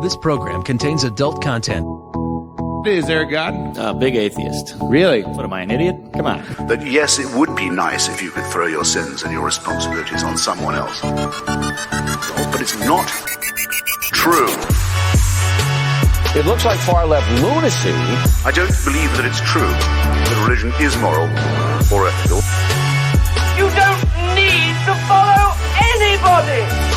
This program contains adult content. Is there a God? Big atheist. Really? What am I, an idiot? Come on. That yes, it would be nice if you could throw your sins and your responsibilities on someone else. But it's not true. It looks like far-left lunacy. I don't believe that it's true that religion is moral or ethical. You don't need to follow anybody!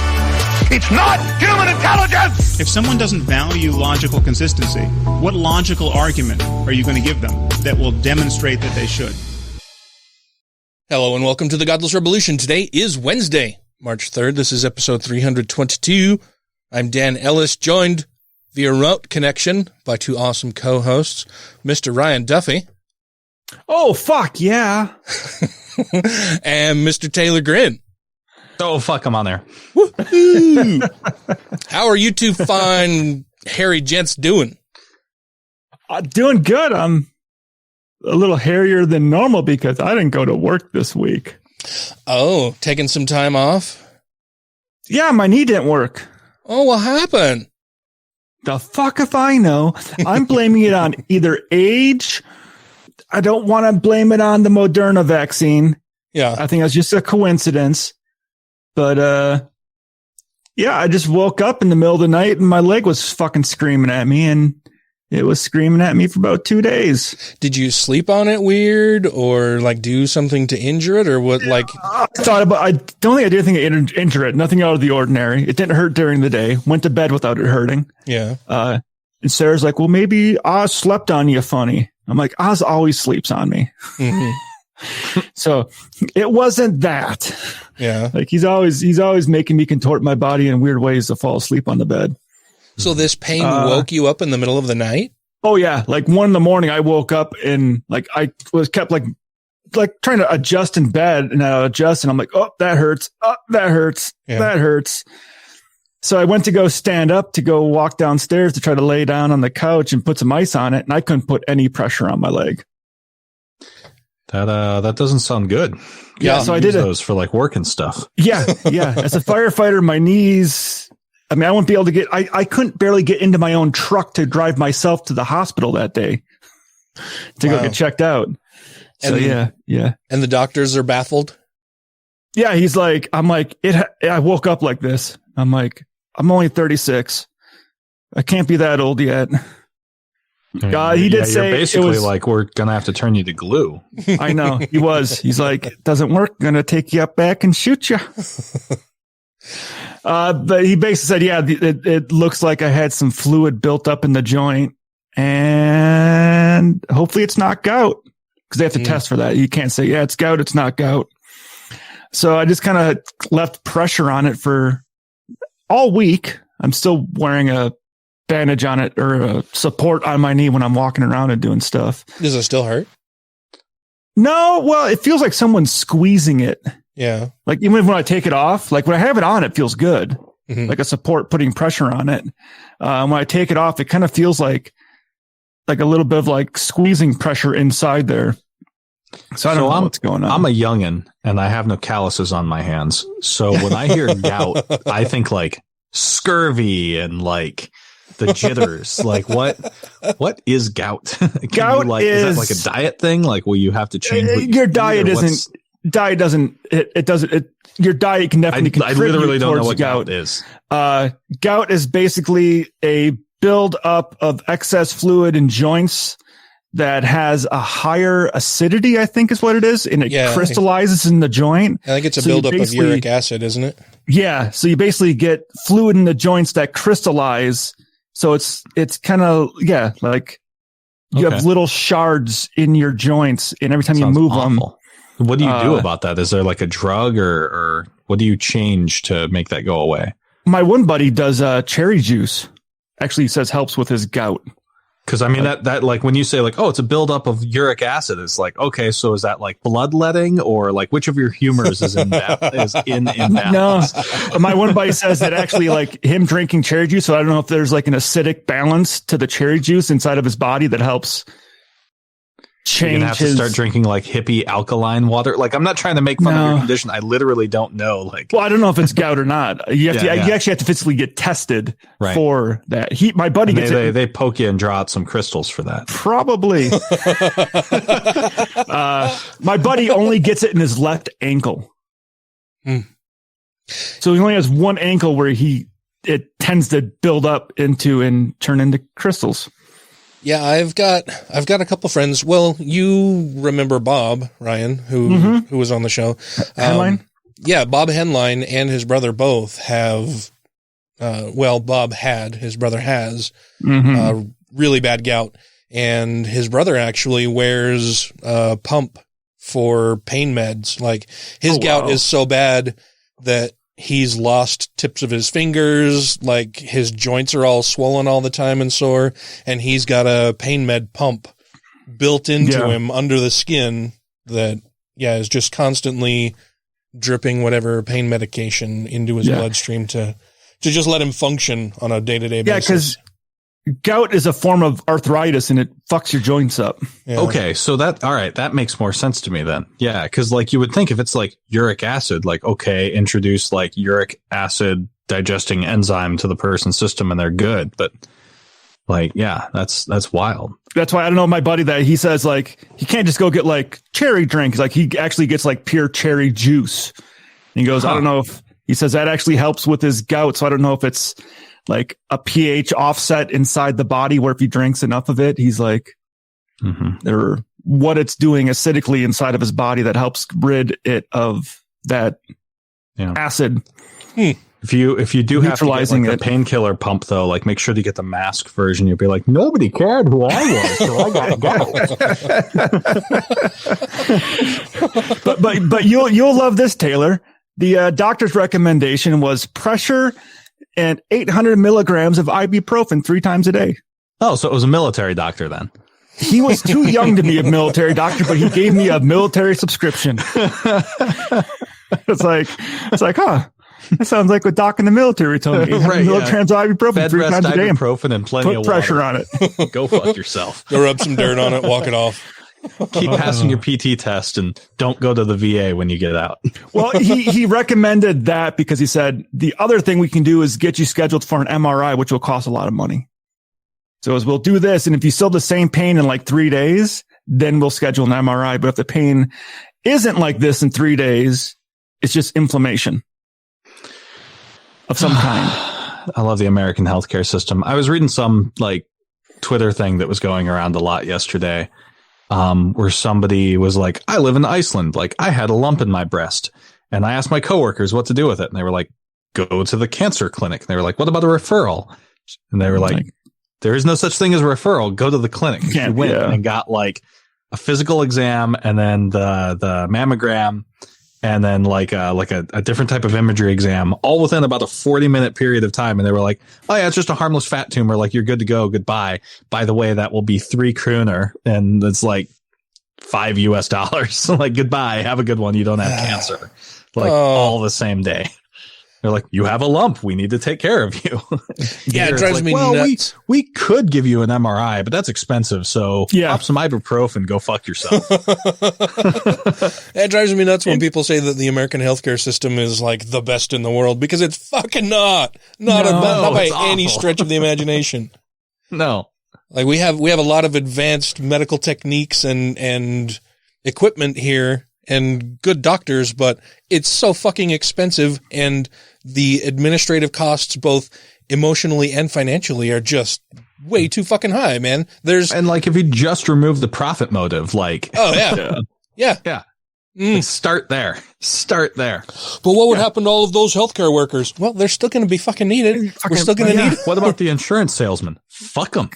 It's not human intelligence! If someone doesn't value logical consistency, what logical argument are you going to give them that will demonstrate that they should? Hello and welcome to the Godless Rebelution. Today is Wednesday, March 3rd. This is episode 322. I'm Dan Ellis, joined via remote connection by two awesome co-hosts, Mr. Ryan Duffy. Oh, fuck, yeah. And Mr. Taylor Grin. Oh, fuck, I'm on there. How are you two fine hairy gents doing? Doing good. I'm a little hairier than normal because I didn't go to work this week. Oh, taking some time off? Yeah, my knee didn't work. Oh, what happened? The fuck if I know. I'm blaming it on either age. I don't want to blame it on the Moderna vaccine. Yeah. I think that's just a coincidence. But, yeah, I just woke up in the middle of the night and my leg was fucking screaming at me, and it was screaming at me for about 2 days. Did you sleep on it weird or like do something to injure it or what? Like, I don't think I did anything to injure it. Nothing out of the ordinary. It didn't hurt during the day. Went to bed without it hurting. yeah. And Sarah's like, well, maybe Oz slept on you funny. I'm like, Oz always sleeps on me. Mm-hmm. So it wasn't that. Yeah. Like he's always making me contort my body in weird ways to fall asleep on the bed. So this pain woke you up in the middle of the night? Oh yeah. Like 1 a.m, I woke up and like I was kept like trying to adjust in bed, and I adjust and I'm like, oh, that hurts. Oh, that hurts. Yeah. That hurts. So I went to go stand up to go walk downstairs to try to lay down on the couch and put some ice on it, and I couldn't put any pressure on my leg. That doesn't sound good. Yeah, so I did those for like work and stuff. Yeah. As a firefighter, my knees. I mean, I wouldn't be able to get. I couldn't barely get into my own truck to drive myself to the hospital that day to go get checked out. So yeah. And the doctors are baffled. Yeah, he's like, I'm like, I woke up like this. I'm like, I'm only 36. I can't be that old yet. God, he did say you're basically like, we're gonna have to turn you to glue. I know he was. He's like, it doesn't work. Gonna take you up back and shoot you. But he basically said, yeah, it looks like I had some fluid built up in the joint, and hopefully it's not gout, because they have to test for that. You can't say, yeah, it's gout. It's not gout. So I just kind of left pressure on it for all week. I'm still wearing a bandage on it or a support on my knee when I'm walking around and doing stuff. Does it still hurt? No, well, it feels like someone's squeezing it. Yeah. Like even when I take it off, like when I have it on, it feels good. Mm-hmm. Like a support putting pressure on it. When I take it off, it kind of feels like a little bit of like squeezing pressure inside there. So I don't know what's going on. I'm a youngin' and I have no calluses on my hands. So when I hear gout, I think like scurvy and like the jitters. Like what is gout? Gout is that like a diet thing? Like, will you have to change your diet? Your diet can definitely contribute. I literally don't know what gout is. Gout is basically a build up of excess fluid in joints that has a higher acidity, I think is what it is, and it crystallizes in the joint. I think it's a buildup of uric acid, isn't it? Yeah, so you basically get fluid in the joints that crystallize. So it's kind of, like you have little shards in your joints, and every time you move them. What do you do about that? Is there like a drug or what do you change to make that go away? My one buddy does cherry juice. Actually, he says helps with his gout. Because I mean that like when you say like, oh, it's a buildup of uric acid, it's like, okay, so is that like bloodletting or like which of your humors is in imbalance? No, my one buddy says that actually like him drinking cherry juice. So I don't know if there's like an acidic balance to the cherry juice inside of his body that helps change You're gonna have to start drinking like hippie alkaline water. Like, I'm not trying to make fun of your condition. I literally don't know. Like, well, I don't know if it's gout or not. You have you actually have to physically get tested for that. My buddy gets it. They poke you and draw out some crystals for that. Probably. My buddy only gets it in his left ankle. So he only has one ankle where it tends to build up into and turn into crystals. Yeah, I've got a couple friends. Well, you remember Bob, Ryan, who was on the show. Henline? Yeah, Bob Henline and his brother both have, Bob had, his brother has, really bad gout. And his brother actually wears a pump for pain meds. Like, his gout is so bad that he's lost tips of his fingers, like his joints are all swollen all the time and sore, and he's got a pain med pump built into him under the skin that, is just constantly dripping whatever pain medication into his bloodstream to just let him function on a day-to-day basis. Yeah, because gout is a form of arthritis and it fucks your joints up. Yeah. Okay, so that makes more sense to me then. Yeah, because like you would think if it's like uric acid, like, okay, introduce like uric acid digesting enzyme to the person's system and they're good. But like, yeah, that's wild. That's why I don't know my buddy that he says like he can't just go get like cherry drinks. Like he actually gets like pure cherry juice. And he goes, I don't know if he says that actually helps with his gout. So I don't know if it's like a pH offset inside the body where if he drinks enough of it, he's like, or what it's doing acidically inside of his body that helps rid it of that acid. If you do have to get like a painkiller pump though, like make sure to get the mask version. You'll be like, nobody cared who I was, so I gotta go. but you'll love this, Taylor. The doctor's recommendation was pressure and 800 milligrams of ibuprofen 3 times a day. Oh, so it was a military doctor then. He was too young to be a military doctor, but he gave me a military subscription. It's like, huh? That sounds like what Doc in the military told me. 800 milligrams of ibuprofen 3 times a day. Ibuprofen and plenty of pressure on it. Go fuck yourself. Go rub some dirt on it, walk it off. Keep passing your PT test and don't go to the VA when you get out. Well, he recommended that because he said the other thing we can do is get you scheduled for an MRI, which will cost a lot of money. So we'll do this. And if you still have the same pain in like 3 days, then we'll schedule an MRI. But if the pain isn't like this in 3 days, it's just inflammation of some kind. I love the American healthcare system. I was reading some like Twitter thing that was going around a lot yesterday. Where somebody was like, I live in Iceland. Like I had a lump in my breast and I asked my coworkers what to do with it. And they were like, go to the cancer clinic. And they were like, what about a referral? And they were like, there is no such thing as a referral. Go to the clinic. She went and got like a physical exam and then the mammogram and then like a different type of imagery exam all within about a 40-minute period of time. And they were like, oh yeah, it's just a harmless fat tumor. Like you're good to go. Goodbye. By the way, that will be 3 kroner and it's like $5 like goodbye. Have a good one. You don't have cancer. Like all the same day. They're like, you have a lump. We need to take care of you. Yeah, it drives me nuts. We could give you an MRI, but that's expensive. So pop some ibuprofen, go fuck yourself. It drives me nuts when people say that the American healthcare system is like the best in the world because it's fucking not by any stretch of the imagination. No, like we have a lot of advanced medical techniques and equipment here and good doctors, but it's so fucking expensive and the administrative costs, both emotionally and financially, are just way too fucking high, man. And like, if you just remove the profit motive, like, yeah. Like, start there. But what would happen to all of those healthcare workers? Well, they're still going to be fucking needed. We're still going to need. What about the insurance salesman? Fuck them.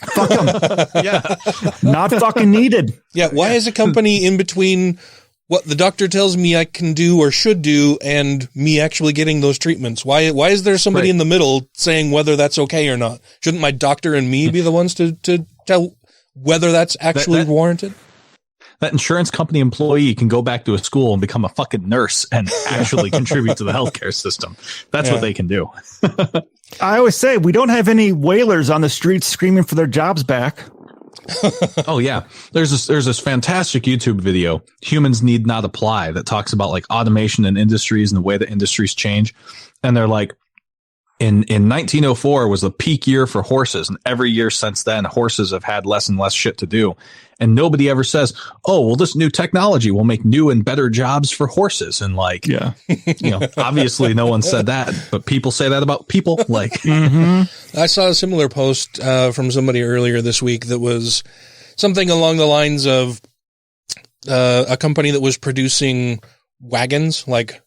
Yeah. Not fucking needed. Yeah. Why is a company in between what the doctor tells me I can do or should do and me actually getting those treatments? Why is there somebody in the middle saying whether that's okay or not? Shouldn't my doctor and me be the ones to tell whether that's actually warranted? That insurance company employee can go back to a school and become a fucking nurse and actually contribute to the healthcare system. That's what they can do. I always say we don't have any whalers on the streets screaming for their jobs back. Oh yeah. There's this fantastic YouTube video, Humans Need Not Apply, that talks about like automation in industries and the way that industries change. And they're like, in 1904 was the peak year for horses. And every year since then, horses have had less and less shit to do. And nobody ever says, oh, well, this new technology will make new and better jobs for horses. And like, yeah, obviously no one said that, but people say that about people. Like, I saw a similar post from somebody earlier this week that was something along the lines of a company that was producing wagons, like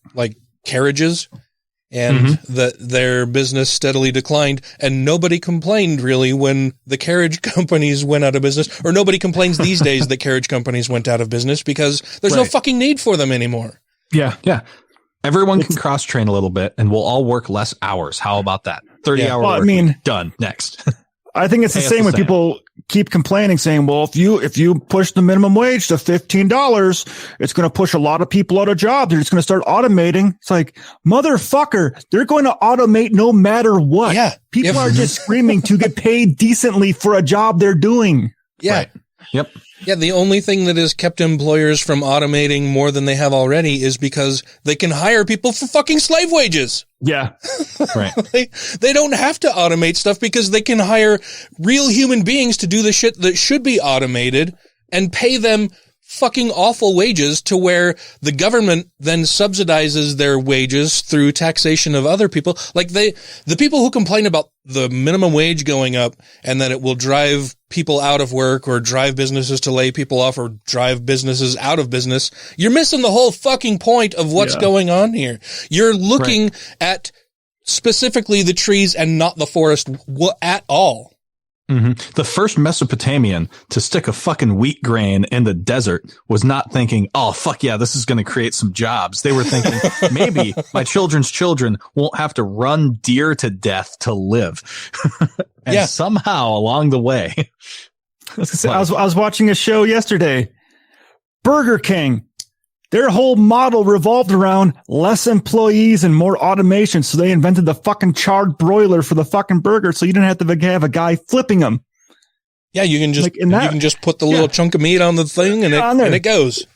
carriages. And that their business steadily declined, and nobody complained really when the carriage companies went out of business, or nobody complains these days that carriage companies went out of business because there's no fucking need for them anymore. Yeah. Yeah. Everyone can cross train a little bit and we'll all work less hours. How about that? 30-hour work week. Done. Next. I think it's the same when people keep complaining, saying, well, if you push the minimum wage to $15, it's going to push a lot of people out of jobs. They're just going to start automating. It's like, motherfucker, they're going to automate no matter what. Yeah. People are just screaming to get paid decently for a job they're doing. Yeah. Right. Yep. Yeah, the only thing that has kept employers from automating more than they have already is because they can hire people for fucking slave wages. Yeah. Right. They don't have to automate stuff because they can hire real human beings to do the shit that should be automated and pay them fucking awful wages to where the government then subsidizes their wages through taxation of other people. Like the people who complain about the minimum wage going up and that it will drive people out of work or drive businesses to lay people off or drive businesses out of business. You're missing the whole fucking point of what's going on here. You're looking at specifically the trees and not the forest at all. The first Mesopotamian to stick a fucking wheat grain in the desert was not thinking, oh, fuck yeah, this is going to create some jobs. They were thinking, maybe my children's children won't have to run deer to death to live. And somehow along the way. I was watching a show yesterday. Burger King. Their whole model revolved around less employees and more automation. So they invented the fucking charred broiler for the fucking burger. So you didn't have to have a guy flipping them. Yeah, you can just put the little chunk of meat on the thing and it goes.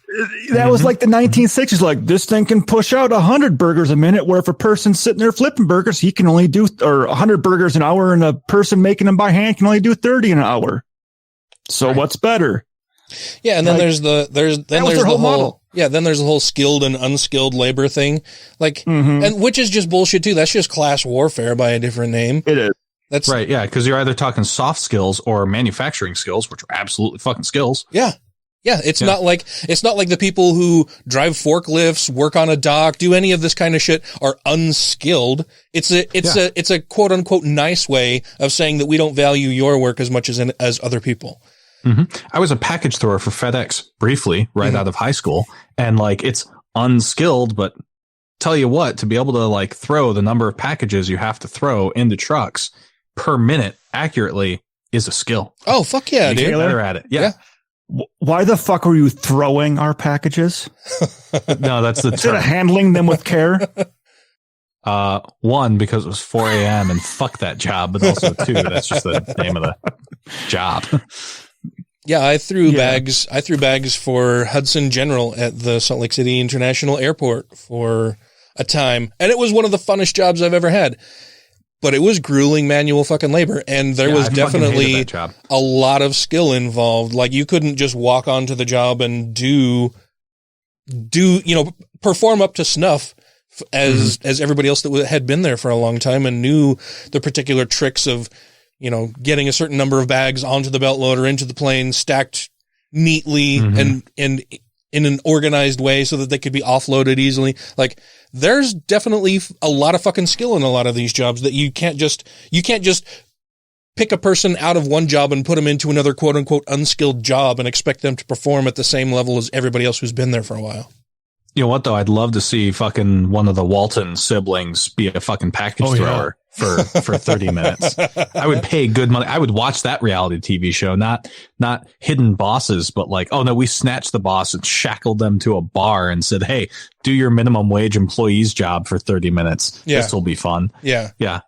That was like the 1960s. Like, this thing can push out 100 burgers a minute, where if a person's sitting there flipping burgers, he can only do, or 100 burgers an hour, and a person making them by hand can only do 30 an hour. So what's better? Yeah, and then there's the whole model. Yeah, then there's the whole skilled and unskilled labor thing. Like, and which is just bullshit too. That's just class warfare by a different name. It is. That's right. Yeah. Cause you're either talking soft skills or manufacturing skills, which are absolutely fucking skills. Yeah. Yeah. It's not like the people who drive forklifts, work on a dock, do any of this kind of shit are unskilled. It's a quote unquote nice way of saying that we don't value your work as much as other people. I was a package thrower for FedEx briefly right out of high school, and like, it's unskilled, but tell you what, to be able to like throw the number of packages you have to throw into trucks per minute accurately is a skill. Oh, fuck yeah, dude. Get better at it. Yeah. Why the fuck were you throwing our packages? No, that's the instead term. of handling them with care. One, because it was 4 a.m. and fuck that job, but also two, that's just the name of the job. Yeah, I threw bags for Hudson General at the Salt Lake City International Airport for a time, and it was one of the funnest jobs I've ever had. But it was grueling manual fucking labor, and there was definitely a lot of skill involved. Like, you couldn't just walk onto the job and perform up to snuff as everybody else that had been there for a long time and knew the particular tricks of, getting a certain number of bags onto the belt loader, into the plane, stacked neatly and in an organized way so that they could be offloaded easily. Like, there's definitely a lot of fucking skill in a lot of these jobs that you can't just pick a person out of one job and put them into another quote unquote unskilled job and expect them to perform at the same level as everybody else who's been there for a while. You know what, though? I'd love to see fucking one of the Walton siblings be a fucking package thrower for 30 minutes. I would pay good money. I would watch that reality TV show, not Hidden Bosses, but like, oh no, we snatched the boss and shackled them to a bar and said, hey, do your minimum wage employee's job for 30 minutes. Yeah. This will be fun. Yeah. Yeah.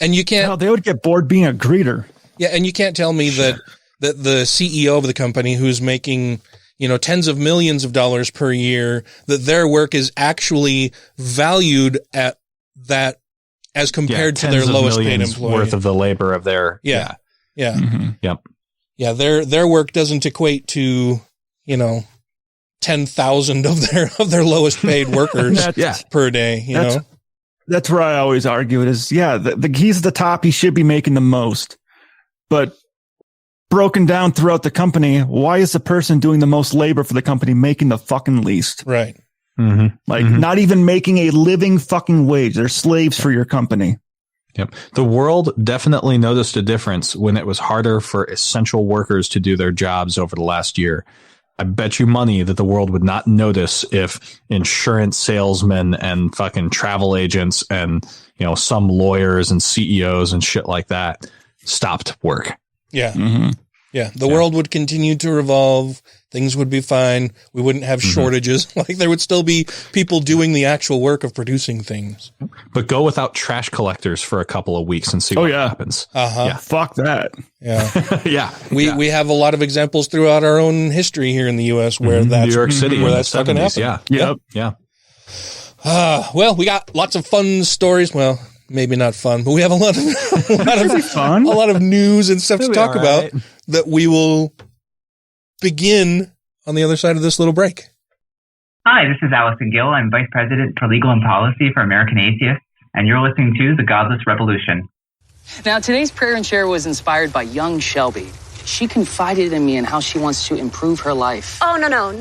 And you can't... they would get bored being a greeter. Yeah, and you can't tell me that that the CEO of the company, who's making, tens of millions of dollars per year, that their work is actually valued at that as compared to their lowest paid employee. Worth of the labor of their. Yeah. Mm-hmm. Yep. Yeah. Their work doesn't equate to, 10,000 of their lowest paid workers per day, That's where I always argue it is. Yeah. He's the top. He should be making the most, but broken down throughout the company, why is the person doing the most labor for the company making the fucking least? Right. Mm-hmm. Not even making a living fucking wage. They're slaves for your company. Yep. The world definitely noticed a difference when it was harder for essential workers to do their jobs over the last year. I bet you money that the world would not notice if insurance salesmen and fucking travel agents and, some lawyers and CEOs and shit like that stopped work. Yeah. Mm-hmm. Yeah. The world would continue to revolve. Things would be fine. We wouldn't have shortages. Like there would still be people doing the actual work of producing things. But go without trash collectors for a couple of weeks and see what happens. Yeah. Fuck that. Yeah. Yeah. We have a lot of examples throughout our own history here in the US where that's New York City, where that's fucking happened. Yeah. Yep. Yeah. Well, we got lots of fun stories. Well, maybe not fun, but we have a lot of news and stuff to talk about that we will begin on the other side of this little break. Hi, this is Allison Gill. I'm Vice President for Legal and Policy for American Atheists, and you're listening to The Godless Rebelution. Now, today's prayer and share was inspired by young Shelby. She confided in me in how she wants to improve her life. Oh, no,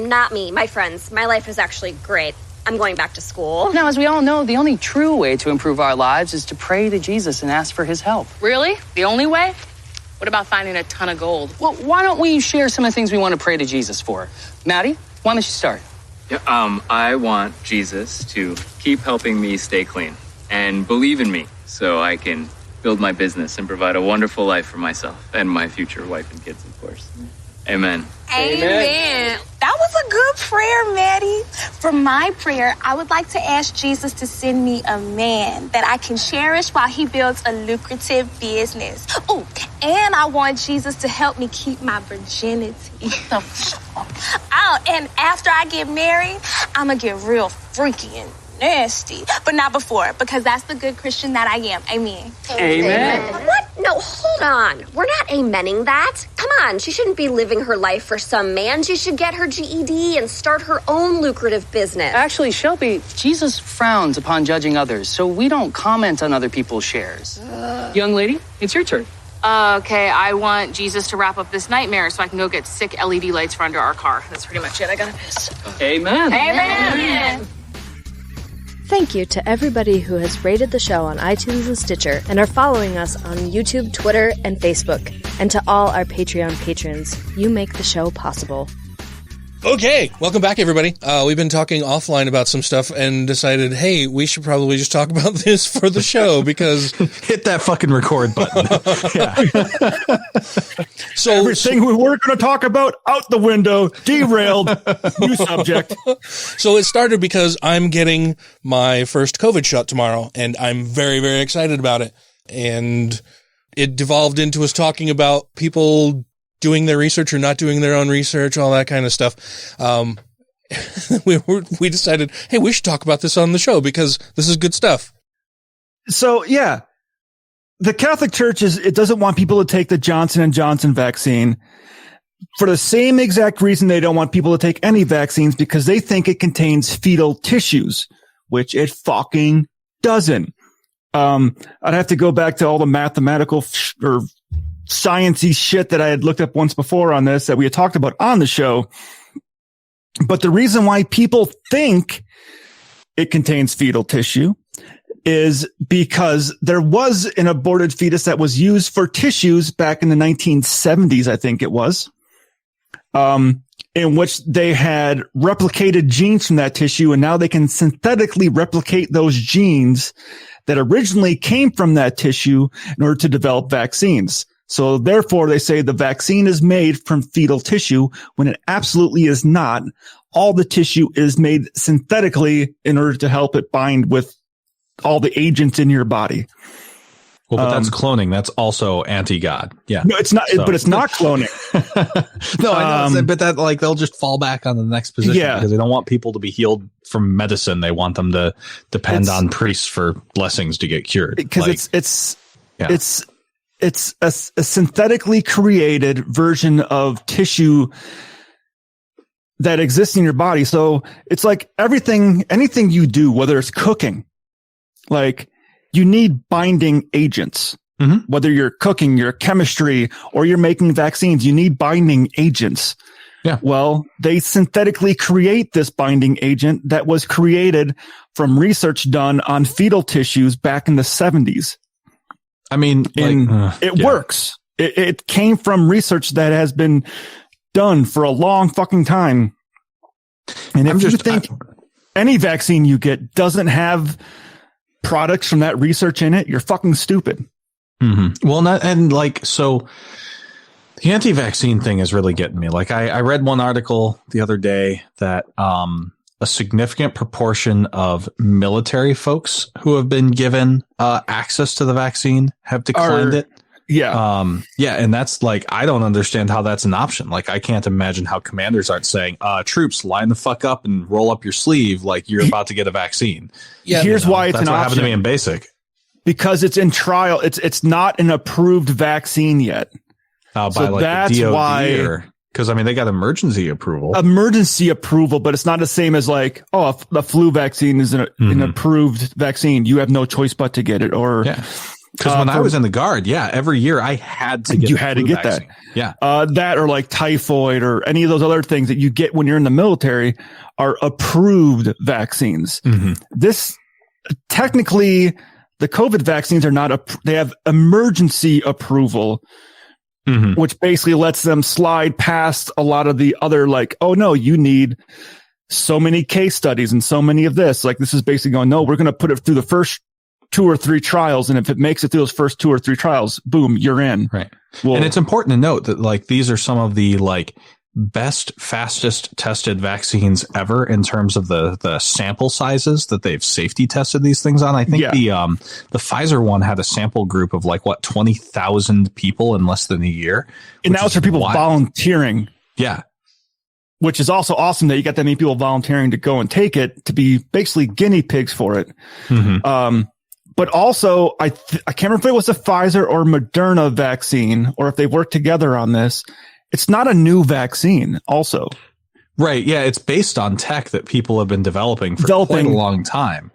not me. My friends. My life is actually great. I'm going back to school. Now, as we all know, the only true way to improve our lives is to pray to Jesus and ask for his help. Really? The only way? What about finding a ton of gold? Well, why don't we share some of the things we want to pray to Jesus for? Maddie, why don't you start? Yeah, I want Jesus to keep helping me stay clean and believe in me so I can build my business and provide a wonderful life for myself and my future wife and kids, of course. Amen. Amen. That was a good prayer, Maddie. For my prayer, I would like to ask Jesus to send me a man that I can cherish while he builds a lucrative business. Oh, and I want Jesus to help me keep my virginity. Oh, and after I get married, I'm going to get real freaky and nasty, but not before, because that's the good Christian that I am. Amen. Amen. What? No, hold on. We're not amening that. Come on, she shouldn't be living her life for some man. She should get her GED and start her own lucrative business. Actually, Shelby, Jesus frowns upon judging others, so we don't comment on other people's shares. Young lady, it's your turn. Okay, I want Jesus to wrap up this nightmare so I can go get sick LED lights for under our car. That's pretty much it. I gotta piss. Amen. Amen. Thank you to everybody who has rated the show on iTunes and Stitcher and are following us on YouTube, Twitter, and Facebook. And to all our Patreon patrons, you make the show possible. Okay, welcome back, everybody. We've been talking offline about some stuff and decided, hey, we should probably just talk about this for the show because hit that fucking record button. So everything we were going to talk about out the window, derailed, new subject. So it started because I'm getting my first COVID shot tomorrow, and I'm very, very excited about it. And it devolved into us talking about people doing their research or not doing their own research, all that kind of stuff. We decided, hey, we should talk about this on the show because this is good stuff. So, yeah, the Catholic Church it doesn't want people to take the Johnson & Johnson vaccine for the same exact reason they don't want people to take any vaccines, because they think it contains fetal tissues, which it fucking doesn't. I'd have to go back to all the mathematical or sciencey shit that I had looked up once before on this that we had talked about on the show. But the reason why people think it contains fetal tissue is because there was an aborted fetus that was used for tissues back in the 1970s, I think it was, in which they had replicated genes from that tissue, and now they can synthetically replicate those genes that originally came from that tissue in order to develop vaccines. So therefore, they say the vaccine is made from fetal tissue when it absolutely is not. All the tissue is made synthetically in order to help it bind with all the agents in your body. Well, but that's cloning. That's also anti-God. Yeah. No, it's not. But it's not cloning. No, I know. But that like they'll just fall back on the next position because they don't want people to be healed from medicine. They want them to depend on priests for blessings to get cured. Because it's a synthetically created version of tissue that exists in your body. So it's like anything you do, whether it's cooking, like you need binding agents. Mm-hmm. Whether you're cooking, your chemistry, or you're making vaccines, you need binding agents. Yeah. Well, they synthetically create this binding agent that was created from research done on fetal tissues back in the 70s. I mean, it works. It came from research that has been done for a long fucking time. And if you think any vaccine you get doesn't have products from that research in it, you're fucking stupid. Mm-hmm. Well, so the anti-vaccine thing is really getting me. Like I read one article the other day that a significant proportion of military folks who have been given access to the vaccine have declined it. Yeah. And that's like, I don't understand how that's an option. Like, I can't imagine how commanders aren't saying, troops, line the fuck up and roll up your sleeve like you're about to get a vaccine. Yeah. Here's why it's an option. That's what happened to me in basic. Because it's in trial. It's not an approved vaccine yet. By like that's the DOD why. Because, I mean, they got emergency approval, but it's not the same as like, the flu vaccine is an approved vaccine. You have no choice but to get it. Or because when I was in the Guard, every year I had to get that. Yeah. That or like typhoid or any of those other things that you get when you're in the military are approved vaccines. Mm-hmm. This technically, the COVID vaccines are not, they have emergency approval. Mm-hmm. Which basically lets them slide past a lot of the other, like, oh no, you need so many case studies and so many of this. Like, this is basically going, no, we're going to put it through the first 2 or 3 trials. And if it makes it through those first 2 or 3 trials, boom, you're in. Right. Well, and it's important to note that like, these are some of the like best, fastest tested vaccines ever in terms of the sample sizes that they've safety tested these things on. I think the Pfizer one had a sample group of like 20,000 people in less than a year. And now it's for people volunteering. Yeah. Which is also awesome that you got that many people volunteering to go and take it, to be basically guinea pigs for it. Mm-hmm. But also I can't remember if it was a Pfizer or Moderna vaccine or if they worked together on this. It's not a new vaccine also. Right. Yeah. It's based on tech that people have been developing for quite a long time.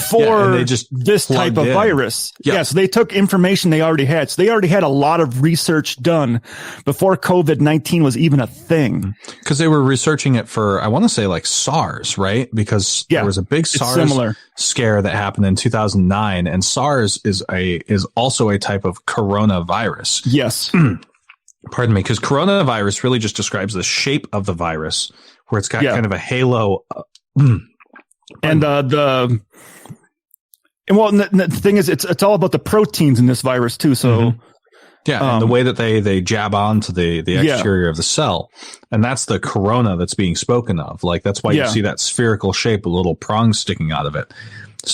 For they just this type of virus. Yep. Yeah. So they took information they already had. So they already had a lot of research done before COVID-19 was even a thing. Because they were researching it for, I want to say like SARS, right? Because there was a big SARS scare that happened in 2009. And SARS is also a type of coronavirus. Yes. Pardon me, because coronavirus really just describes the shape of the virus, where it's got kind of a halo. And the thing is, it's all about the proteins in this virus too. So and the way that they jab onto the exterior of the cell, and that's the corona that's being spoken of. Like that's why you see that spherical shape, with little prongs sticking out of it,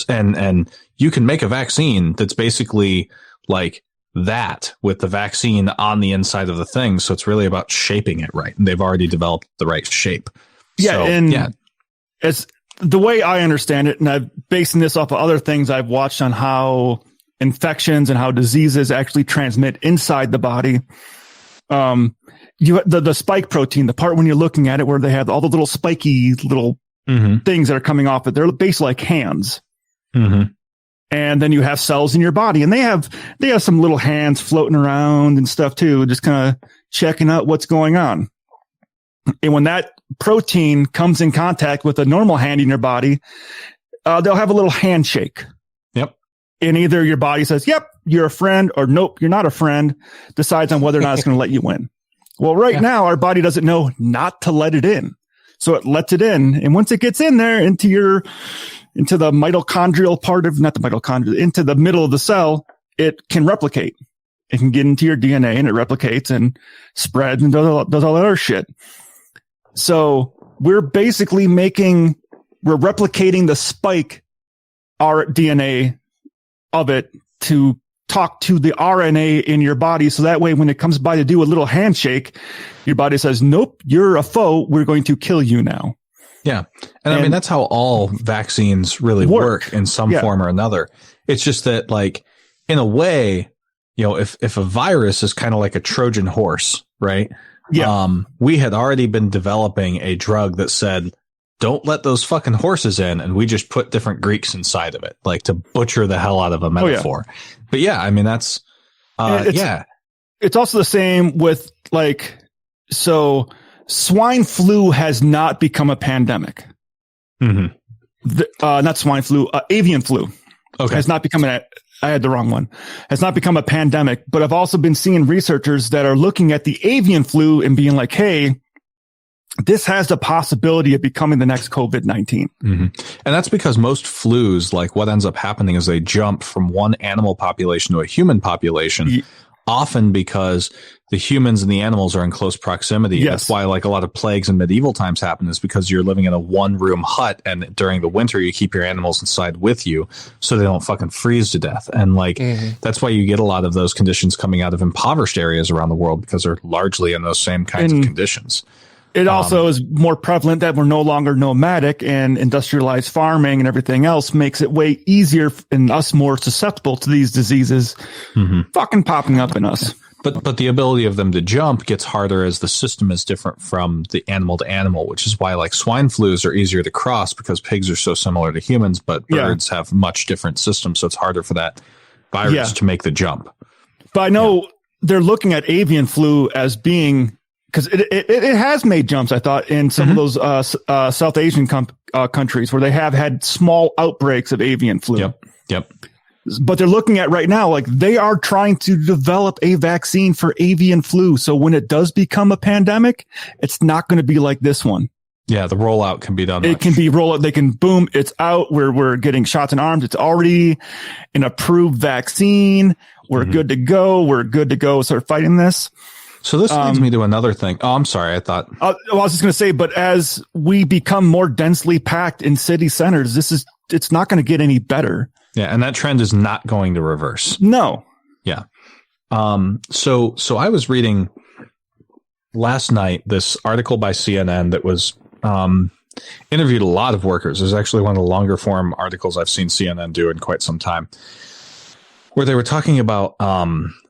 and you can make a vaccine that's basically like that with the vaccine on the inside of the thing. So it's really about shaping it right. And they've already developed the right shape. It's the way I understand it. And I'm basing this off of other things I've watched on how infections and how diseases actually transmit inside the body. You the spike protein, the part when you're looking at it, where they have all the little spiky little things that are coming off it. They're basically like hands. Mm-hmm. And then you have cells in your body, and they have some little hands floating around and stuff too, just kind of checking out what's going on. And when that protein comes in contact with a normal hand in your body, they'll have a little handshake. Yep. And either your body says, yep, you're a friend, or nope, you're not a friend, decides on whether or not it's going to let you in. Well, right now, our body doesn't know not to let it in. So it lets it in. And once it gets in there into the mitochondrial part of, not the mitochondria, into the middle of the cell, it can replicate. It can get into your DNA and it replicates and spreads and does all that other shit. So we're basically we're replicating the spike, our DNA of it, to talk to the RNA in your body. So that way, when it comes by to do a little handshake, your body says, nope, you're a foe. We're going to kill you now. Yeah. And I mean, that's how all vaccines really work in some form or another. It's just that, like, in a way, you know, if a virus is kind of like a Trojan horse, right? Yeah. We had already been developing a drug that said, don't let those fucking horses in. And we just put different Greeks inside of it, like to butcher the hell out of a metaphor. Oh, yeah. But yeah, I mean, that's, It's also the same with, like, so swine flu has not become a pandemic. Mm-hmm. Not swine flu, avian flu. Okay. Has not become I had the wrong one. Has not become a pandemic, but I've also been seeing researchers that are looking at the avian flu and being like, hey, this has the possibility of becoming the next COVID-19. Mm-hmm. And that's because most flus, like, what ends up happening is they jump from one animal population to a human population, often because the humans and the animals are in close proximity. Yes. That's why, like, a lot of plagues in medieval times happen, is because you're living in a one-room hut, and during the winter you keep your animals inside with you so they don't fucking freeze to death. And, like, that's why you get a lot of those conditions coming out of impoverished areas around the world, because they're largely in those same kinds of conditions. It also is more prevalent that we're no longer nomadic, and industrialized farming and everything else makes it way easier and us more susceptible to these diseases fucking popping up in us. But the ability of them to jump gets harder as the system is different from the animal to animal, which is why, like, swine flus are easier to cross because pigs are so similar to humans, but birds have much different systems. So it's harder for that virus to make the jump. But I know they're looking at avian flu as being, because it has made jumps, I thought, in some of those South Asian countries where they have had small outbreaks of avian flu. Yep. But they're looking at right now, like, they are trying to develop a vaccine for avian flu. So when it does become a pandemic, it's not going to be like this one. Yeah, the rollout can be done. It can be roll out. They can boom. It's out. We're getting shots in arms. It's already an approved vaccine. We're good to go. We're good to go. Start fighting this. So this leads me to another thing. Oh, I'm sorry. I thought. I was just going to say, but as we become more densely packed in city centers, it's not going to get any better. Yeah, and that trend is not going to reverse. No. Yeah. So I was reading last night this article by CNN that was interviewed a lot of workers. It was actually one of the longer form articles I've seen CNN do in quite some time, where they were talking about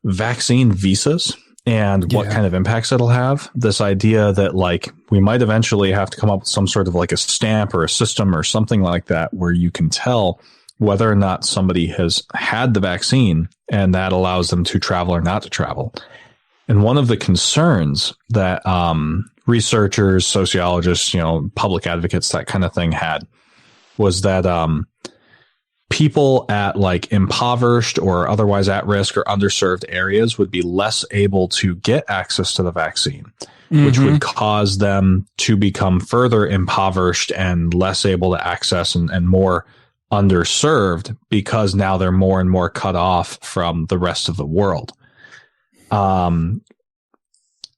vaccine visas and what kind of impacts it'll have. This idea that, like, we might eventually have to come up with some sort of, like, a stamp or a system or something like that where you can tell whether or not somebody has had the vaccine, and that allows them to travel or not to travel. And one of the concerns that researchers, sociologists, public advocates, that kind of thing had was that people at, like, impoverished or otherwise at risk or underserved areas would be less able to get access to the vaccine, which would cause them to become further impoverished and less able to access and more underserved, because now they're more and more cut off from the rest of the world. And,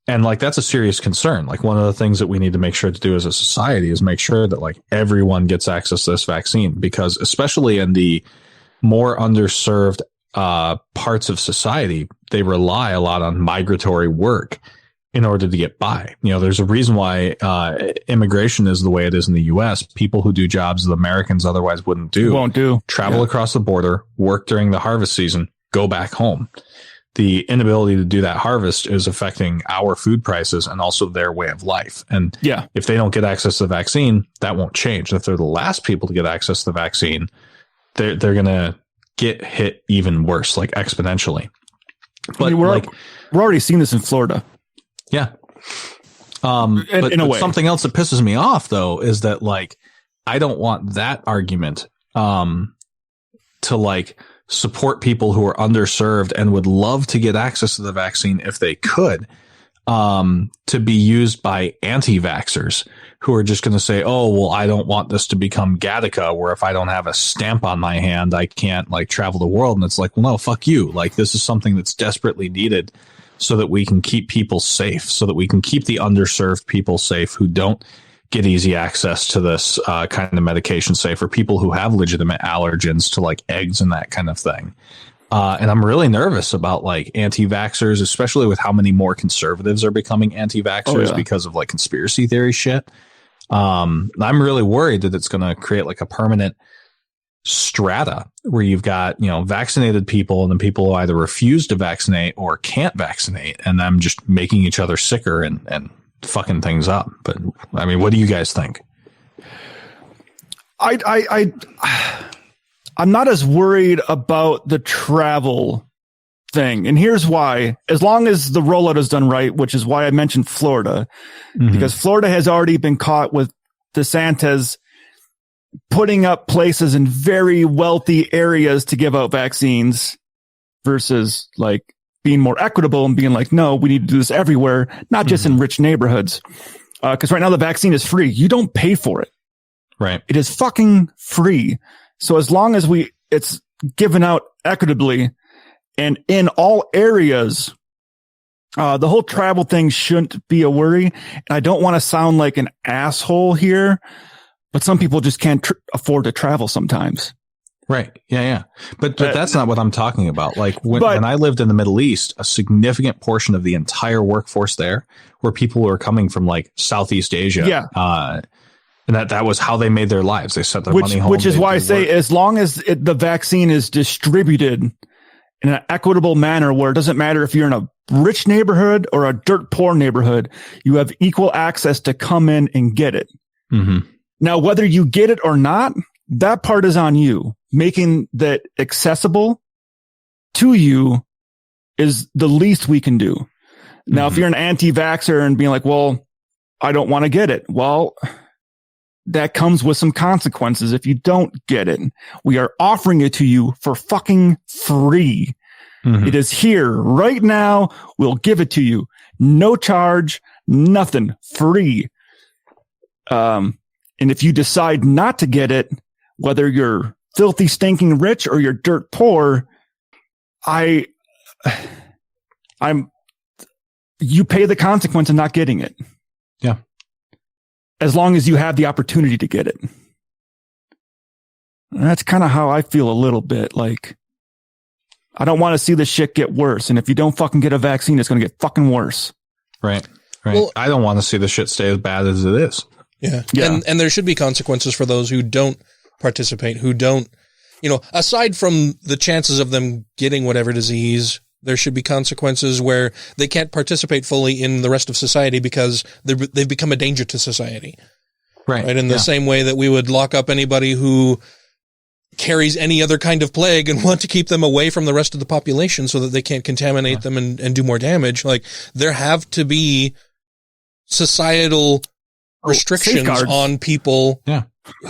like, that's a serious concern. Like, one of the things that we need to make sure to do as a society is make sure that, like, everyone gets access to this vaccine, because especially in the more underserved parts of society, they rely a lot on migratory work in order to get by. There's a reason why immigration is the way it is in the U.S. People who do jobs that Americans otherwise won't do, travel across the border, work during the harvest season, go back home. The inability to do that harvest is affecting our food prices and also their way of life. And if they don't get access to the vaccine, that won't change. If they're the last people to get access to the vaccine, they're going to get hit even worse, like, exponentially. But we're already seeing this in Florida. Yeah. But in a way, something else that pisses me off, though, is that, like, I don't want that argument to, like, support people who are underserved and would love to get access to the vaccine if they could, to be used by anti-vaxxers who are just going to say, oh, well, I don't want this to become Gattaca, where if I don't have a stamp on my hand, I can't, like, travel the world. And it's like, well, no, fuck you. Like, this is something that's desperately needed so that we can keep people safe, so that we can keep the underserved people safe who don't get easy access to this kind of medication safe, or people who have legitimate allergens to, like, eggs and that kind of thing. And I'm really nervous about like anti-vaxxers, especially with how many more conservatives are becoming anti-vaxxers because of like conspiracy theory shit. I'm really worried that it's going to create like a permanent strata where you've got, vaccinated people and then people who either refuse to vaccinate or can't vaccinate, and them just making each other sicker and fucking things up. But I mean, what do you guys think? I'm not as worried about the travel thing. And here's why. As long as the rollout is done right, which is why I mentioned Florida, because Florida has already been caught with DeSantis putting up places in very wealthy areas to give out vaccines versus like being more equitable and being like, no, we need to do this everywhere, not just in rich neighborhoods. Because right now the vaccine is free. You don't pay for it. Right. It is fucking free. So as long as it's given out equitably and in all areas, the whole travel thing shouldn't be a worry. And I don't want to sound like an asshole here, but some people just can't afford to travel sometimes. Right. Yeah. But that's not what I'm talking about. Like when I lived in the Middle East, a significant portion of the entire workforce there were people who are coming from like Southeast Asia. Yeah. And that was how they made their lives. They sent their money home. Which is why I say, as long as the vaccine is distributed in an equitable manner where it doesn't matter if you're in a rich neighborhood or a dirt poor neighborhood, you have equal access to come in and get it. Now, whether you get it or not, that part is on you. Making that accessible to you is the least we can do. Now, if you're an anti-vaxxer and being like, well, I don't want to get it. Well, that comes with some consequences if you don't get it. We are offering it to you for fucking free. It is here right now. We'll give it to you. No charge, nothing, free. And if you decide not to get it, whether you're filthy, stinking rich or you're dirt poor, you pay the consequence of not getting it. Yeah. As long as you have the opportunity to get it. And that's kind of how I feel a little bit. Like, I don't want to see this shit get worse. And if you don't fucking get a vaccine, it's going to get fucking worse. Right. Well, I don't want to see the shit stay as bad as it is. Yeah. And there should be consequences for those who don't participate, who don't, aside from the chances of them getting whatever disease, there should be consequences where they can't participate fully in the rest of society because they've become a danger to society. Right. In the same way that we would lock up anybody who carries any other kind of plague and want to keep them away from the rest of the population so that they can't contaminate them and do more damage. Like, there have to be societal restrictions on people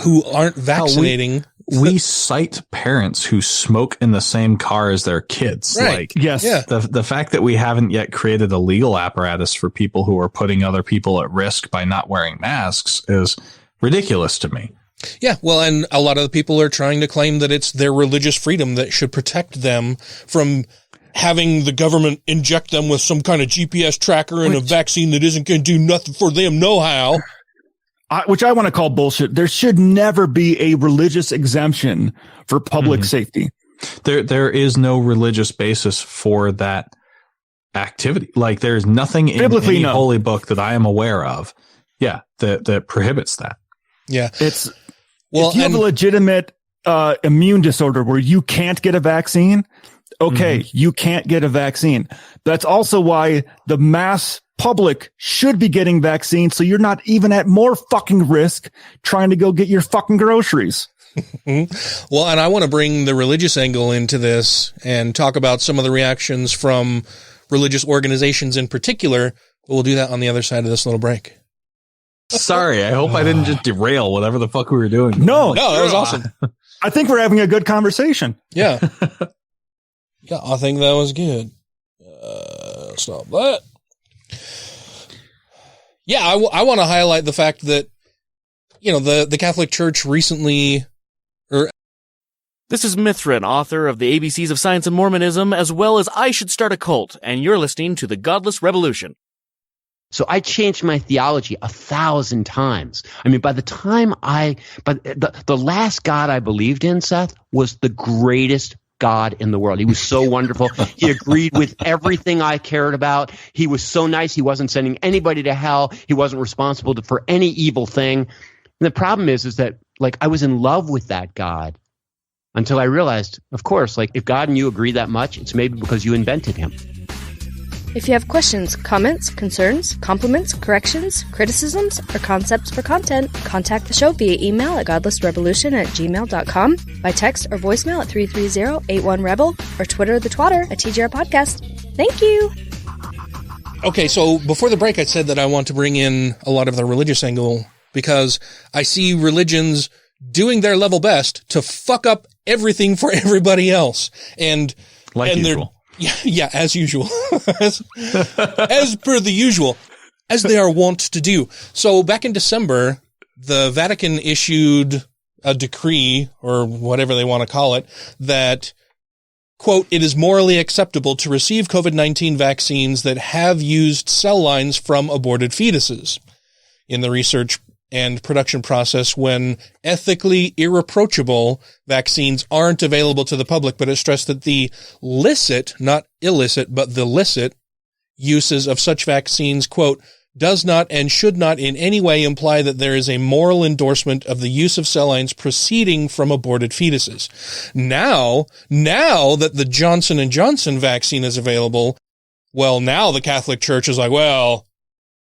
who aren't vaccinating. We cite parents who smoke in the same car as their kids. Right. Like, yes. Yeah. The fact that we haven't yet created a legal apparatus for people who are putting other people at risk by not wearing masks is ridiculous to me. Yeah. Well, and a lot of the people are trying to claim that it's their religious freedom that should protect them from having the government inject them with some kind of GPS tracker and a vaccine that isn't going to do nothing for them no-how. Which I want to call bullshit. There should never be a religious exemption for public safety. There is no religious basis for that activity. Like, there's nothing in any holy book that I am aware of. Yeah. That prohibits that. Yeah. If you have a legitimate immune disorder where you can't get a vaccine, you can't get a vaccine. That's also why the mass public should be getting vaccines, so you're not even at more fucking risk trying to go get your fucking groceries. Well, and I want to bring the religious angle into this and talk about some of the reactions from religious organizations in particular. But we'll do that on the other side of this little break. Sorry, I hope I didn't just derail whatever the fuck we were doing. No, that was awesome. I think we're having a good conversation. Yeah. Yeah, I think that was good. Stop that. Yeah, I want to highlight the fact that, the Catholic Church recently... This is Mithrin, author of the ABCs of Science and Mormonism, as well as I Should Start a Cult, and you're listening to the Godless Rebelution. So I changed my theology 1,000 times. I mean, by the time the last God I believed in, Seth, was the greatest God in the world. He was so wonderful. He agreed with everything I cared about. He was so nice. He wasn't sending anybody to hell. He wasn't responsible for any evil thing. And the problem is that like I was in love with that God until I realized, of course, like if God and you agree that much, it's maybe because you invented him. If you have questions, comments, concerns, compliments, corrections, criticisms, or concepts for content, contact the show via email at godlessrebelution@gmail.com, by text or voicemail at 330-81-REBEL, or Twitter the Twatter at TGR Podcast. Thank you! Okay, so before the break I said that I want to bring in a lot of the religious angle because I see religions doing their level best to fuck up everything for everybody else. And usual. Yeah, as usual. as per the usual, as they are wont to do. So back in December, the Vatican issued a decree, or whatever they want to call it, that, quote, it is morally acceptable to receive COVID-19 vaccines that have used cell lines from aborted fetuses in the research and production process when ethically irreproachable vaccines aren't available to the public, but it stressed that the licit, not illicit, but the licit uses of such vaccines, quote, does not and should not in any way imply that there is a moral endorsement of the use of cell lines proceeding from aborted fetuses. Now that the Johnson & Johnson vaccine is available, well, now the Catholic Church is like, well,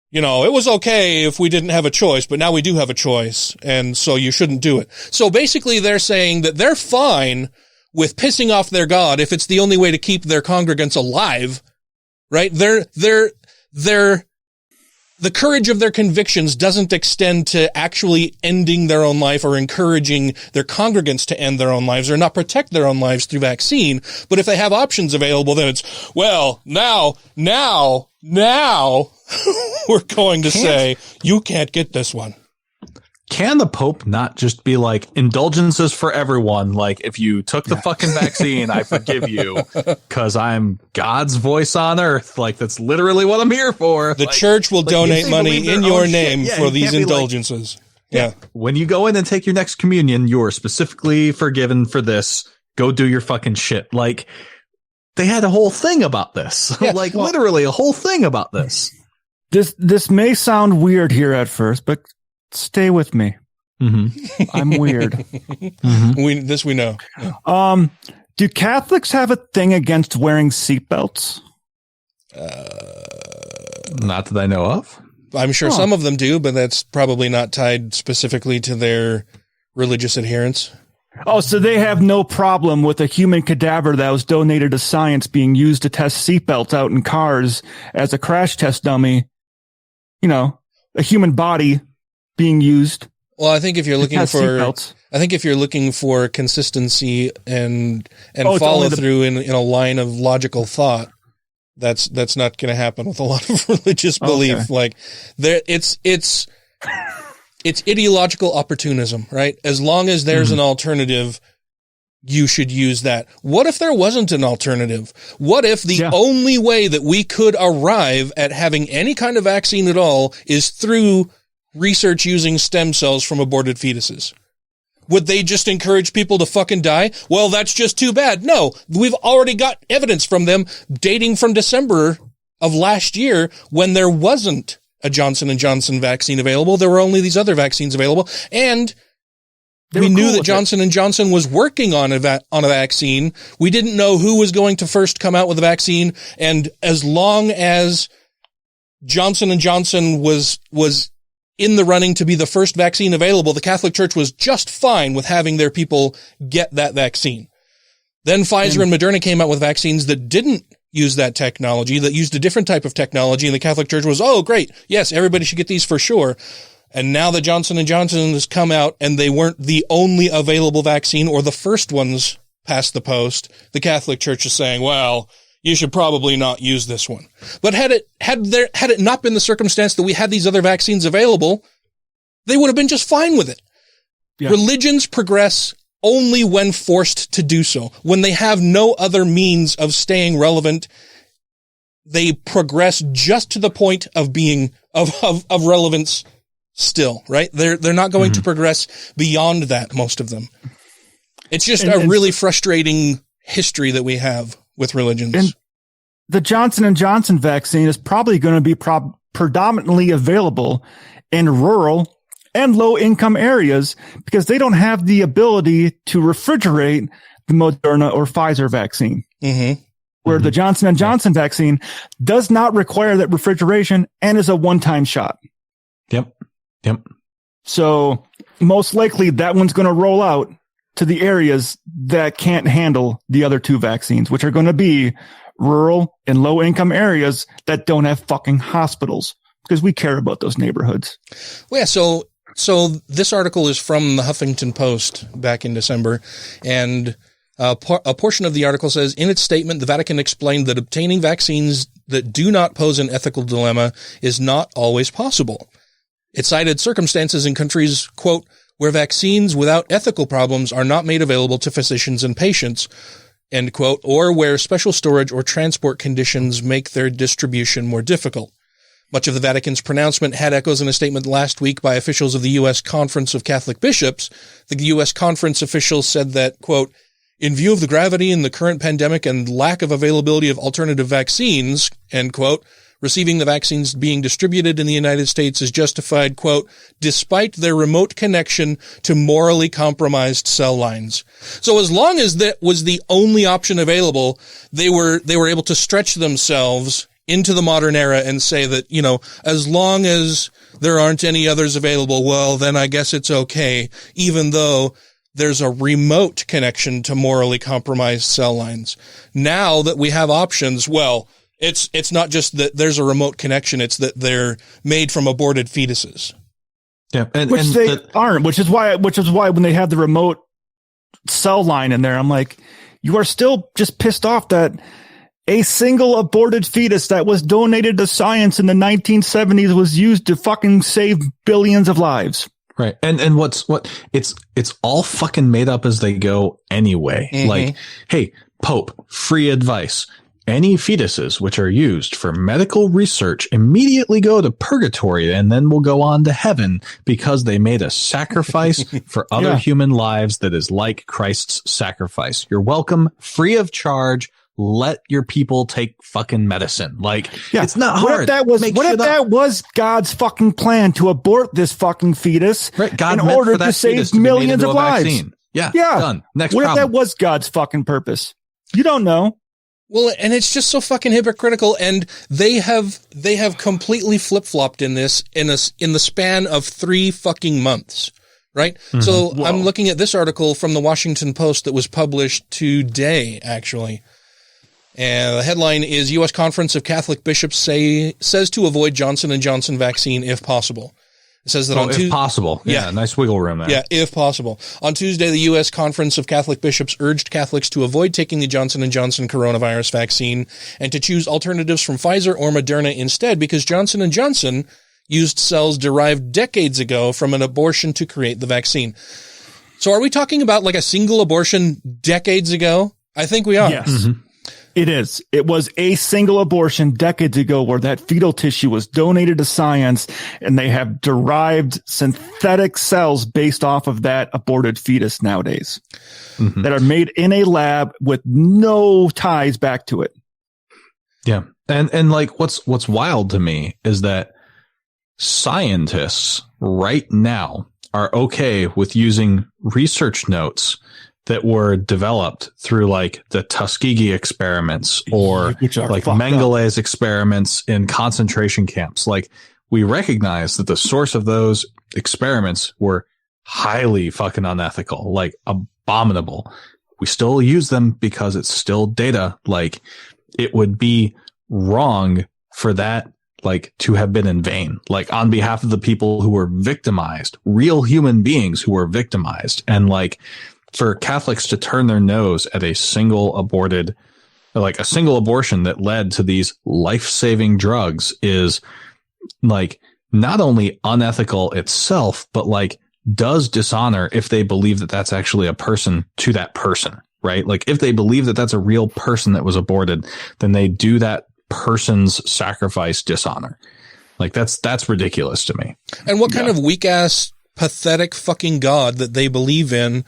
you know, it was okay if we didn't have a choice, but now we do have a choice, and so you shouldn't do it. So basically they're saying that they're fine with pissing off their God if it's the only way to keep their congregants alive, right? The courage of their convictions doesn't extend to actually ending their own life or encouraging their congregants to end their own lives or not protect their own lives through vaccine. But if they have options available, then it's, well, now, we're going to say, you can't get this one. Can the Pope not just be like, indulgences for everyone? Like, if you took the fucking vaccine, I forgive you because I'm God's voice on earth. Like, that's literally what I'm here for. The church will donate money in your name for these indulgences. Yeah. When you go in and take your next communion, you're specifically forgiven for this. Go do your fucking shit. Like, they had a whole thing about this. Yeah, literally a whole thing about this. This may sound weird here at first, but stay with me. Mm-hmm. I'm weird. Mm-hmm. We know. Do Catholics have a thing against wearing seatbelts? Not that I know of. I'm sure some of them do, but that's probably not tied specifically to their religious adherence. Oh, so they have no problem with a human cadaver that was donated to science being used to test seatbelts out in cars as a crash test dummy. You know, a human body being used. Well, I think if you're looking for consistency and follow through in a line of logical thought, that's not going to happen with a lot of religious belief. Okay. Like it's ideological opportunism, right? As long as there's an alternative, you should use that. What if there wasn't an alternative? What if the only way that we could arrive at having any kind of vaccine at all is through research using stem cells from aborted fetuses? Would they just encourage people to fucking die? Well, that's just too bad. No, we've already got evidence from them dating from December of last year when there wasn't a Johnson & Johnson vaccine available. There were only these other vaccines available. And we knew that Johnson & Johnson was working on a vaccine. We didn't know who was going to first come out with a vaccine. And as long as Johnson & Johnson was in the running to be the first vaccine available, the Catholic Church was just fine with having their people get that vaccine. Then Pfizer and Moderna came out with vaccines that didn't use that technology, that used a different type of technology, and the Catholic Church was, oh, great, yes, everybody should get these for sure. And now that Johnson & Johnson has come out and they weren't the only available vaccine or the first ones past the post, the Catholic Church is saying, well, you should probably not use this one. But had it not been the circumstance that we had these other vaccines available, they would have been just fine with it. Yeah. Religions progress only when forced to do so. When they have no other means of staying relevant, they progress just to the point of being of relevance still, right? They're not going to progress beyond that, most of them. It's just a really frustrating history that we have with religions. And the Johnson & Johnson vaccine is probably going to be predominantly available in rural and low-income areas because they don't have the ability to refrigerate the Moderna or Pfizer vaccine. Where the Johnson & Johnson vaccine does not require that refrigeration and is a one-time shot. Yep. So most likely that one's going to roll out to the areas that can't handle the other two vaccines, which are going to be rural and low-income areas that don't have fucking hospitals, because we care about those neighborhoods. Well, yeah, so this article is from the Huffington Post back in December, and a portion of the article says, in its statement, the Vatican explained that obtaining vaccines that do not pose an ethical dilemma is not always possible. It cited circumstances in countries, quote, where vaccines without ethical problems are not made available to physicians and patients, end quote, or where special storage or transport conditions make their distribution more difficult. Much of the Vatican's pronouncement had echoes in a statement last week by officials of the U.S. Conference of Catholic Bishops. The U.S. conference officials said that, quote, in view of the gravity in the current pandemic and lack of availability of alternative vaccines, end quote, receiving the vaccines being distributed in the United States is justified, quote, despite their remote connection to morally compromised cell lines. So as long as that was the only option available, they were able to stretch themselves into the modern era and say that, you know, as long as there aren't any others available, well, then I guess it's okay, even though there's a remote connection to morally compromised cell lines. Now that we have options, well, it's not just that there's a remote connection, it's that they're made from aborted fetuses. Yeah. Which is why when they have the remote cell line in there, I'm like, you are still just pissed off that a single aborted fetus that was donated to science in the 1970s was used to fucking save billions of lives. Right. And it's all fucking made up as they go anyway. Like, hey, Pope, free advice. Any fetuses which are used for medical research immediately go to purgatory and then will go on to heaven because they made a sacrifice for other human lives that is like Christ's sacrifice. You're welcome, free of charge. Let your people take fucking medicine. Like, it's not hard. What if that was God's fucking plan to abort this fucking fetus in order to save millions of lives? Vaccine. Yeah. Done. Next what problem. if that was God's fucking purpose? You don't know. Well, and it's just so fucking hypocritical, and they have completely flip-flopped in this in the span of 3 fucking months, right? So I'm looking at this article from the Washington Post that was published today, actually. And the headline is U.S. Conference of Catholic Bishops says to avoid Johnson & Johnson vaccine if possible. It says that if possible. Yeah, nice wiggle room there. Yeah, if possible. On Tuesday, the U.S. Conference of Catholic Bishops urged Catholics to avoid taking the Johnson & Johnson coronavirus vaccine and to choose alternatives from Pfizer or Moderna instead, because Johnson & Johnson used cells derived decades ago from an abortion to create the vaccine. So are we talking about like a single abortion decades ago? I think we are. Yes. It is. It was a single abortion decades ago where that fetal tissue was donated to science, and they have derived synthetic cells based off of that aborted fetus nowadays that are made in a lab with no ties back to it. Yeah. And like what's wild to me is that scientists right now are okay with using research notes that were developed through like the Tuskegee experiments or like Mengelé's experiments in concentration camps. Like, we recognize that the source of those experiments were highly fucking unethical, like abominable. We still use them because it's still data. Like, it would be wrong for that, like, to have been in vain, like on behalf of the people who were victimized, real human beings who were victimized. And like, for Catholics to turn their nose at a single abortion that led to these life-saving drugs is like not only unethical itself, but like does dishonor if they believe that that's actually a person to that person, right? Like, if they believe that that's a real person that was aborted, then they do that person's sacrifice dishonor. Like, that's ridiculous to me. And what kind of weak ass, pathetic fucking God that they believe in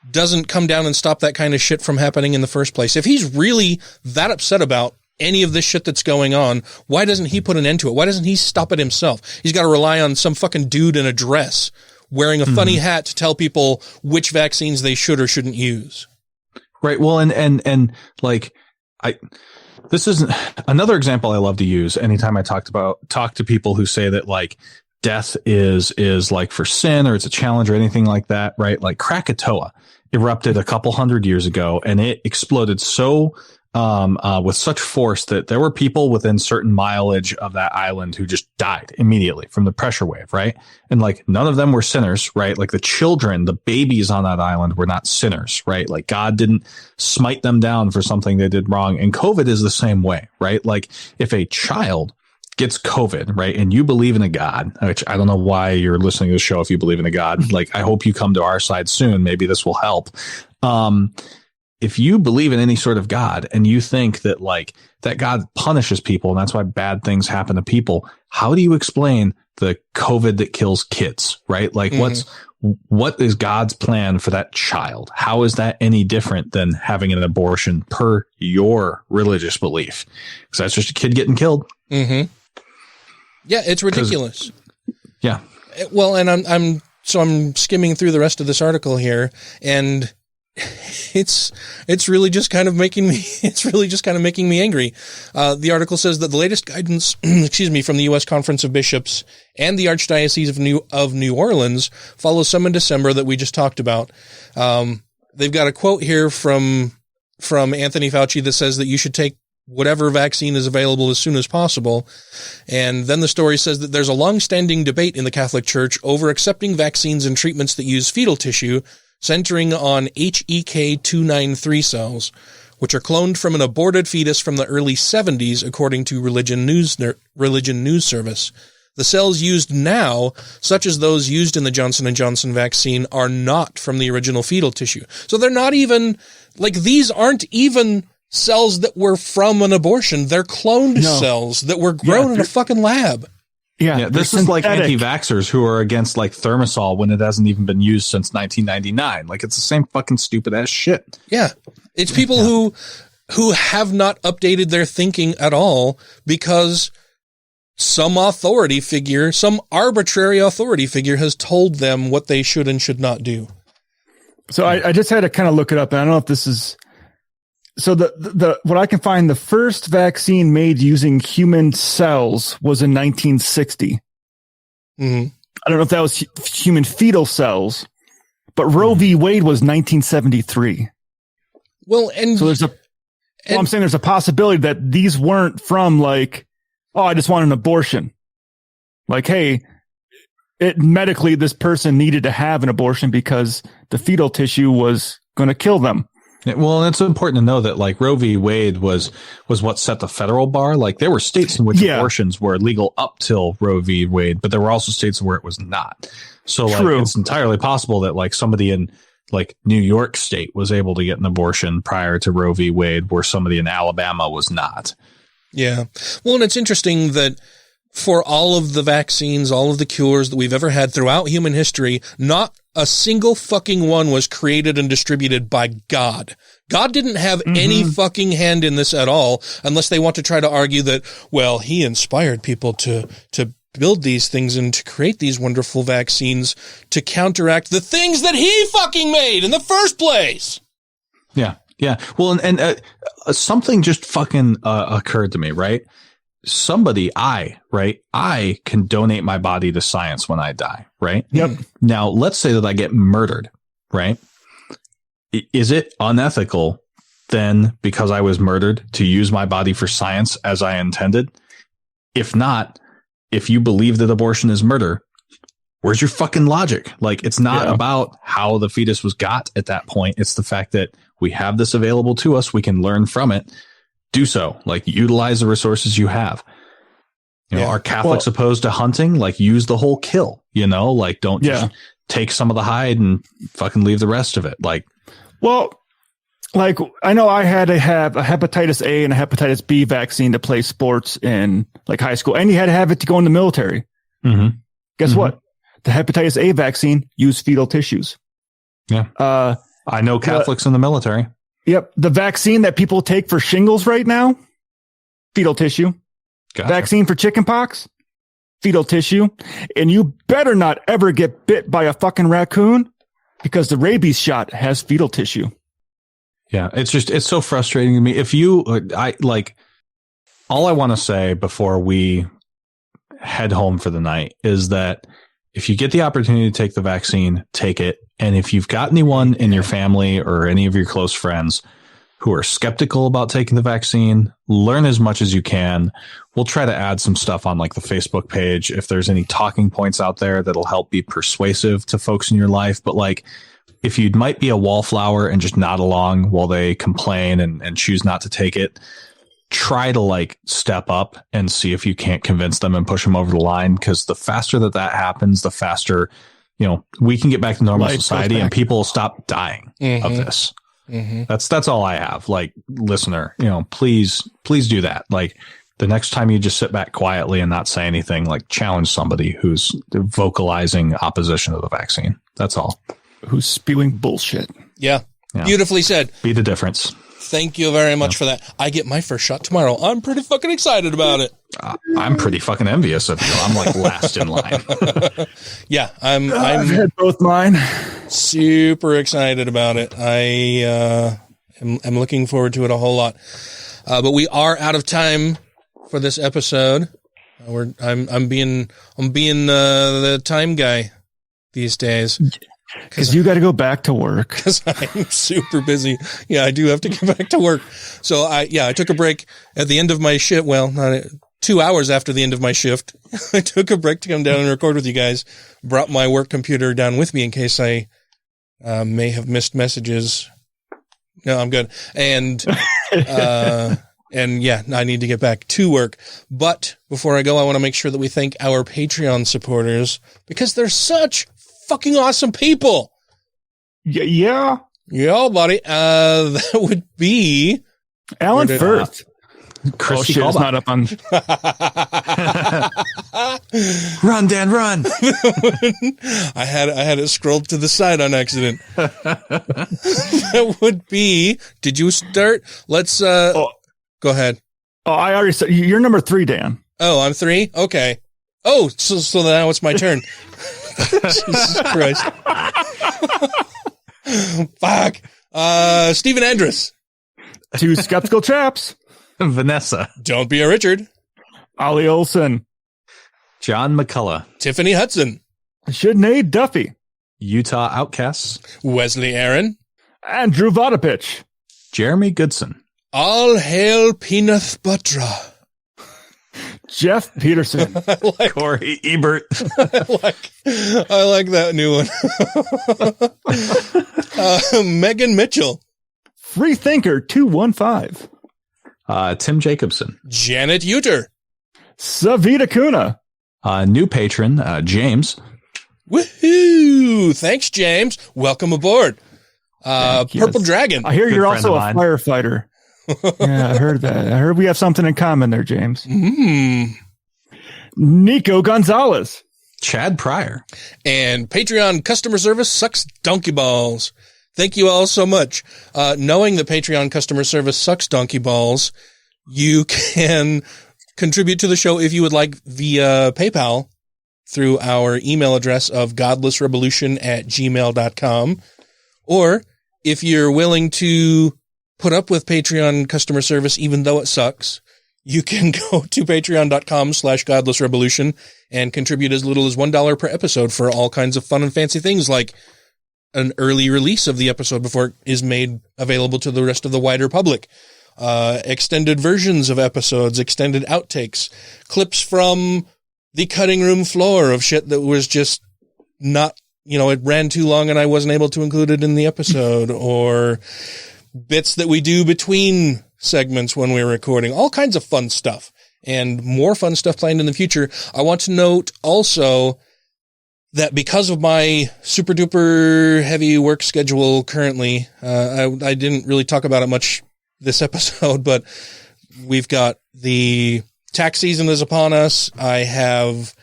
doesn't come down and stop that kind of shit from happening in the first place. If he's really that upset about any of this shit that's going on, why doesn't he put an end to it? Why doesn't he stop it himself? He's got to rely on some fucking dude in a dress wearing a funny hat to tell people which vaccines they should or shouldn't use. Right. Well, and like, this isn't another example I love to use anytime I talk to people who say that like death is like for sin or it's a challenge or anything like that. Right. Like Krakatoa erupted a couple hundred years ago and it exploded so with such force that there were people within certain mileage of that island who just died immediately from the pressure wave, right? And like none of them were sinners, right? Like the children, the babies on that island were not sinners, right? Like God didn't smite them down for something they did wrong. And COVID is the same way, right? Like if a child gets COVID, right, and you believe in a God, which I don't know why you're listening to the show if you believe in a God. Like I hope you come to our side soon. Maybe this will help. If you believe in any sort of God and you think that like that God punishes people and that's why bad things happen to people, how do you explain the COVID that kills kids, right? Like what is God's plan for that child? How is that any different than having an abortion per your religious belief? Because that's just a kid getting killed. Yeah, it's ridiculous. Yeah. Well, and I'm skimming through the rest of this article here, and it's really just kind of making me angry. The article says that the latest guidance, from the U.S. Conference of Bishops and the Archdiocese of New Orleans follows some in December that we just talked about. They've got a quote here from Anthony Fauci that says that you should take whatever vaccine is available as soon as possible. And then the story says that there's a long-standing debate in the Catholic Church over accepting vaccines and treatments that use fetal tissue, centering on HEK293 cells, which are cloned from an aborted fetus from the early 70s, according to Religion News Service. The cells used now, such as those used in the Johnson & Johnson vaccine, are not from the original fetal tissue. So they're not even, like, these aren't even cells that were from an abortion. They're cloned cells that were grown in a fucking lab. Yeah, this is like anti-vaxxers who are against like Thermosol when it hasn't even been used since 1999. Like it's the same fucking stupid ass shit. Yeah. It's people who have not updated their thinking at all because some arbitrary authority figure has told them what they should and should not do. So I just had to kind of look it up, and I don't know if this is so the what I can find, the first vaccine made using human cells was in 1960. I don't know if that was human fetal cells, but Roe v. Wade was 1973. Well, and so I'm saying there's a possibility that these weren't from like, oh, I just want an abortion. Like, hey, medically this person needed to have an abortion because the fetal tissue was going to kill them. Yeah, well, it's important to know that like Roe v. Wade was what set the federal bar. Like there were states in which abortions were legal up till Roe v. Wade, but there were also states where it was not. So like it's entirely possible that like somebody in like New York State was able to get an abortion prior to Roe v. Wade, where somebody in Alabama was not. Yeah. Well, and it's interesting that for all of the vaccines, all of the cures that we've ever had throughout human history, not a single fucking one was created and distributed by God. God didn't have any fucking hand in this at all, unless they want to try to argue that, well, he inspired people to build these things and to create these wonderful vaccines to counteract the things that he fucking made in the first place. Yeah. Yeah. Well, and something just fucking occurred to me, right? I can donate my body to science when I die, right? Yep. Now, let's say that I get murdered, right? Is it unethical then, because I was murdered, to use my body for science as I intended? If not, if you believe that abortion is murder, where's your fucking logic? Like, it's not about how the fetus was got at that point. It's the fact that we have this available to us. We can learn from it. Do so. Like, utilize the resources you have. You know, are Catholics opposed to hunting? Like, use the whole kill, you know, like don't just take some of the hide and fucking leave the rest of it. Like, well, like I know I had to have a hepatitis A and a hepatitis B vaccine to play sports in like high school, and you had to have it to go in the military. Guess what? The hepatitis A vaccine used fetal tissues. Yeah. I know Catholics in the military. Yep. The vaccine that people take for shingles right now, fetal tissue. Gotcha. Vaccine for chickenpox, fetal tissue. And you better not ever get bit by a fucking raccoon because the rabies shot has fetal tissue. Yeah. It's so frustrating to me. All I want to say before we head home for the night is that if you get the opportunity to take the vaccine, take it. And if you've got anyone in your family or any of your close friends who are skeptical about taking the vaccine, learn as much as you can. We'll try to add some stuff on like the Facebook page if there's any talking points out there that'll help be persuasive to folks in your life. But like, if you might be a wallflower and just nod along while they complain and choose not to take it, try to like step up and see if you can't convince them and push them over the line. Because the faster that happens, the faster, we can get back to normal society and people will stop dying of this. Mm-hmm. That's all I have. Like, listener, please do that. Like, the next time you just sit back quietly and not say anything, like challenge somebody who's vocalizing opposition to the vaccine. That's all. Who's spewing bullshit. Yeah. Beautifully said. Be the difference. Thank you very much for that. I get my first shot tomorrow. I'm pretty fucking excited about it. I'm pretty fucking envious of you. I'm like last in line. Yeah, I've had both mine. Super excited about it. I am looking forward to it a whole lot. But we are out of time for this episode. I'm being the time guy these days. Because you got to go back to work. Because I'm super busy. Yeah, I do have to get back to work. So I took a break at the end of my shift. Well, not 2 hours after the end of my shift. I took a break to come down and record with you guys. Brought my work computer down with me in case I may have missed messages. No, I'm good. And yeah, I need to get back to work. But before I go, I want to make sure that we thank our Patreon supporters because they're such fucking awesome people. Yeah, buddy. That would be Alan Firth. Christy shit, it's not up on. Run, Dan, run. I had it scrolled to the side on accident. That would be. Did you start? Let's. Go ahead. Oh, I already said you're number 3, Dan. Oh, I'm 3. Okay. Oh, so now it's my turn. Jesus Christ. Fuck. Stephen Andrus. 2 skeptical chaps. Vanessa. Don't be a Richard. Ollie Olson. John McCullough. Tiffany Hudson. Sinead Duffy. Utah Outcasts. Wesley Aaron. Andrew Vodopich. Jeremy Goodson. All hail Peanut Butra. Jeff Peterson. Corey Ebert. I like that new one. Megan Mitchell. Freethinker 215. Tim Jacobson. Janet Uter. Savita Kuna. New patron, James. Woohoo! Thanks, James. Welcome aboard. Purple Dragon. I hear you're also a firefighter. Yeah, I heard that. I heard we have something in common there, James. Nico Gonzalez. Chad Pryor. And Patreon customer service sucks donkey balls. Thank you all so much. Knowing that Patreon customer service sucks donkey balls, you can contribute to the show if you would like via PayPal through our email address of godlessrebelution@gmail.com. Or if you're willing to put up with Patreon customer service, even though it sucks, you can go to patreon.com/godlessrebelution and contribute as little as $1 per episode for all kinds of fun and fancy things like an early release of the episode before it is made available to the rest of the wider public, extended versions of episodes, extended outtakes, clips from the cutting room floor of shit that was just not, it ran too long and I wasn't able to include it in the episode, or bits that we do between segments when we're recording, all kinds of fun stuff and more fun stuff planned in the future. I want to note also that because of my super duper heavy work schedule currently, I didn't really talk about it much this episode, but we've got the tax season is upon us. I have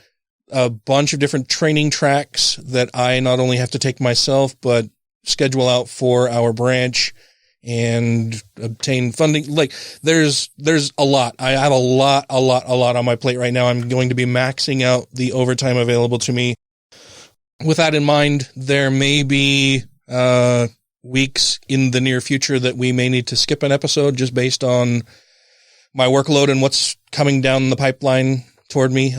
a bunch of different training tracks that I not only have to take myself, but schedule out for our branch and obtain funding. Like there's a lot. I have a lot on my plate right now. I'm going to be maxing out the overtime available to me. With that in mind, there may be weeks in the near future that we may need to skip an episode just based on my workload and what's coming down the pipeline toward me.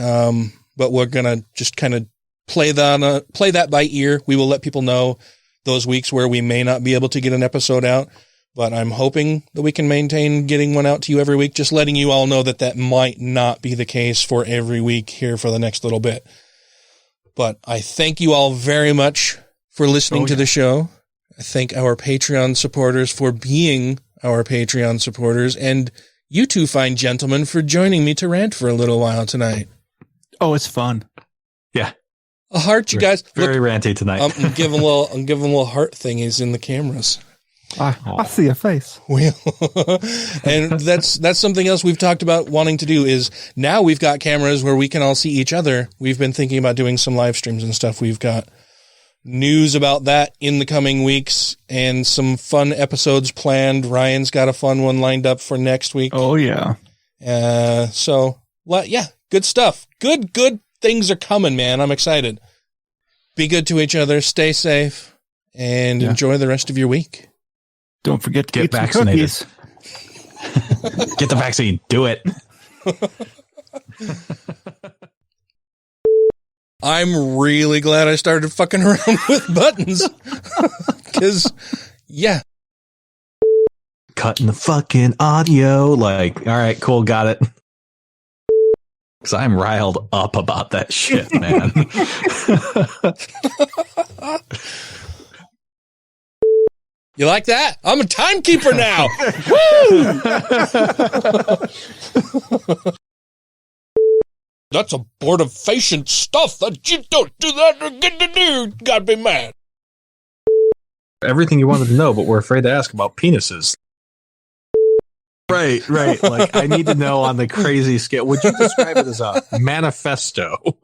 But we're going to just kind of play that by ear. We will let people know those weeks where we may not be able to get an episode out, but I'm hoping that we can maintain getting one out to you every week. Just letting you all know that might not be the case for every week here for the next little bit. But I thank you all very much for listening to the show. I thank our Patreon supporters for being our Patreon supporters, and you two fine gentlemen for joining me to rant for a little while tonight. Oh, it's fun. Yeah. A heart, you guys. Very ranty tonight. I'm giving a little heart thingies in the cameras. I see a face. And that's something else we've talked about wanting to do is now we've got cameras where we can all see each other. We've been thinking about doing some live streams and stuff. We've got news about that in the coming weeks and some fun episodes planned. Ryan's got a fun one lined up for next week. Oh, yeah. So, yeah, good stuff. Good things are coming, man. I'm excited. Be good to each other. Stay safe and enjoy the rest of your week. Don't forget to get vaccinated. Get the vaccine. Do it. I'm really glad I started fucking around with buttons. Because, yeah. Cutting the fucking audio. Like, all right, cool, got it. Because I'm riled up about that shit, man. You like that? I'm a timekeeper now. Woo! That's abortifacient stuff that you don't do that again to do. Gotta be mad. Everything you wanted to know, but we're afraid to ask about penises. Right. Like, I need to know on the crazy scale. Would you describe it as a manifesto?